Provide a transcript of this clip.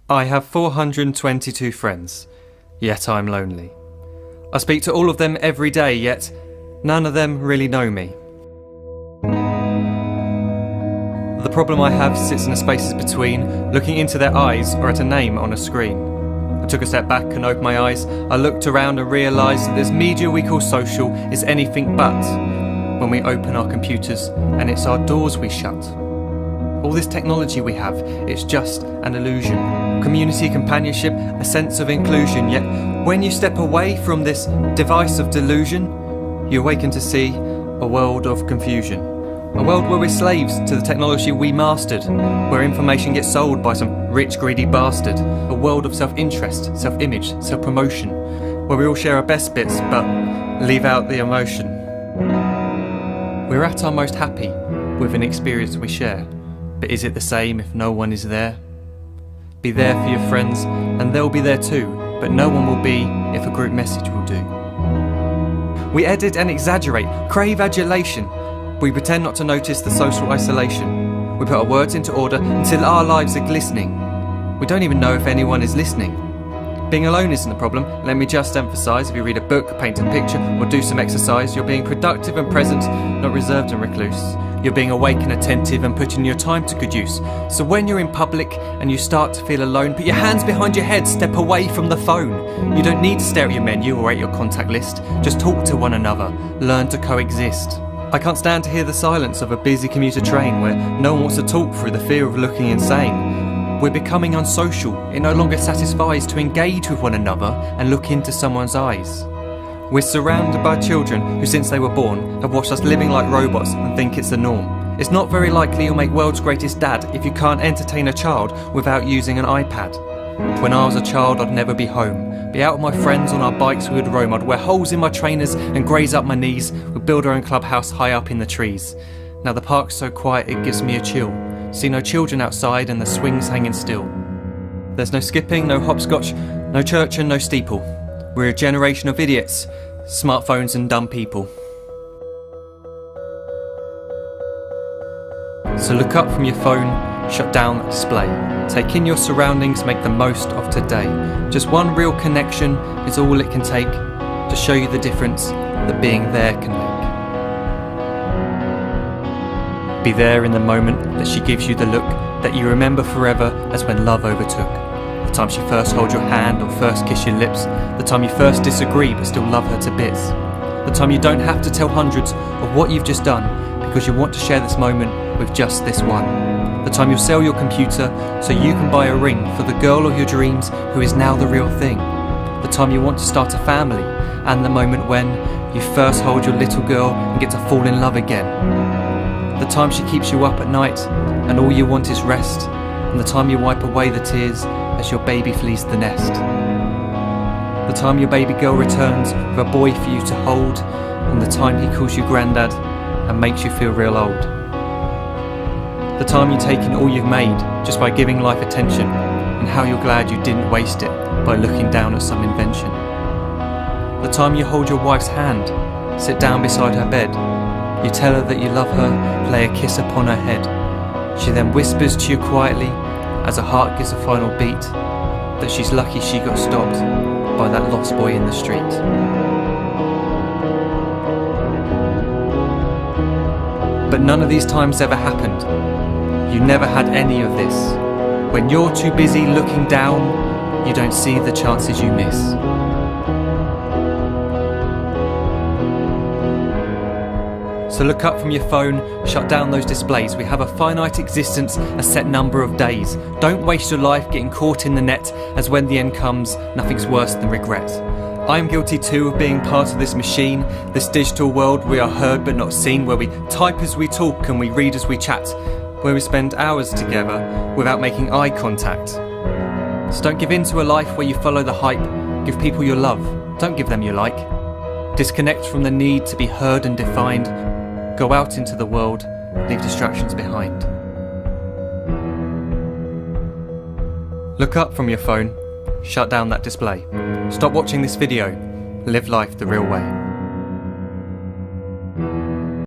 I have 422 friends, yet I'm lonely. I speak to all of them every day, yet none of them really know me. The problem I have sits in the spaces between looking into their eyes or at a name on a screen. I took a step back and opened my eyes. I looked around and realised that this media we call social is anything but when we open our computers and it's our doors we shut. All this technology we have, it's just an illusion. Community, companionship, a sense of inclusion. Yet when you step away from this device of delusion, you awaken to see a world of confusion. A world where we're slaves to the technology we mastered, where information gets sold by some rich, greedy bastard. A world of self-interest, self-image, self-promotion, where we all share our best bits but leave out the emotion. We're at our most happy with an experience we share. But is it the same if no one is there? Be there for your friends and they'll be there too, but no one will be if a group message will do. We edit and exaggerate, crave adulation. We pretend not to notice the social isolation. We put our words into order until our lives are glistening. We don't even know if anyone is listening. Being alone isn't the problem. Let me just emphasise, if you read a book, paint a picture or do some exercise, you're being productive and present, not reserved and recluse. You're being awake and attentive and putting your time to good use. So when you're in public and you start to feel alone, put your hands behind your head, step away from the phone. You don't need to stare at your menu or at your contact list. Just talk to one another, learn to coexist. I can't stand to hear the silence of a busy commuter train where no one wants to talk through the fear of looking insane. We're becoming unsocial. It no longer satisfies to engage with one another and look into someone's eyes. We're surrounded by children who, since they were born, have watched us living like robots and think it's the norm. It's not very likely you'll make world's greatest dad if you can't entertain a child without using an iPad. When I was a child, I'd never be home. Be out with my friends on our bikes, we would roam. I'd wear holes in my trainers and graze up my knees. We'd build our own clubhouse high up in the trees. Now the park's so quiet it gives me a chill. See no children outside and the swings hanging still. There's no skipping, no hopscotch, no church and no steeple. We're a generation of idiots, smartphones and dumb people. So look up from your phone, shut down the display. Take in your surroundings, make the most of today. Just one real connection is all it can take to show you the difference that being there can make. Be there in the moment that she gives you the look that you remember forever as when love overtook. The time she first holds your hand or first kiss your lips. The time you first disagree but still love her to bits. The time you don't have to tell hundreds of what you've just done because you want to share this moment with just this one. The time you'll sell your computer so you can buy a ring for the girl of your dreams who is now the real thing. The time you want to start a family and the moment when you first hold your little girl and get to fall in love again. The time she keeps you up at night and all you want is rest, and the time you wipe away the tears as your baby flees the nest. The time your baby girl returns with a boy for you to hold, and the time he calls you granddad and makes you feel real old. The time you take in all you've made just by giving life attention, and how you're glad you didn't waste it by looking down at some invention. The time you hold your wife's hand, sit down beside her bed, you tell her that you love her, lay a kiss upon her head. She then whispers to you quietly, as her heart gives a final beat, that she's lucky she got stopped by that lost boy in the street. But none of these times ever happened. You never had any of this. When you're too busy looking down, you don't see the chances you miss. So look up from your phone, shut down those displays. We have a finite existence, a set number of days. Don't waste your life getting caught in the net, as when the end comes, nothing's worse than regret. I am guilty too of being part of this machine, this digital world we are heard but not seen, where we type as we talk and we read as we chat, where we spend hours together without making eye contact. So don't give in to a life where you follow the hype. Give people your love, don't give them your like. Disconnect from the need to be heard and defined. Go out into the world, leave distractions behind. Look up from your phone, shut down that display. Stop watching this video, live life the real way.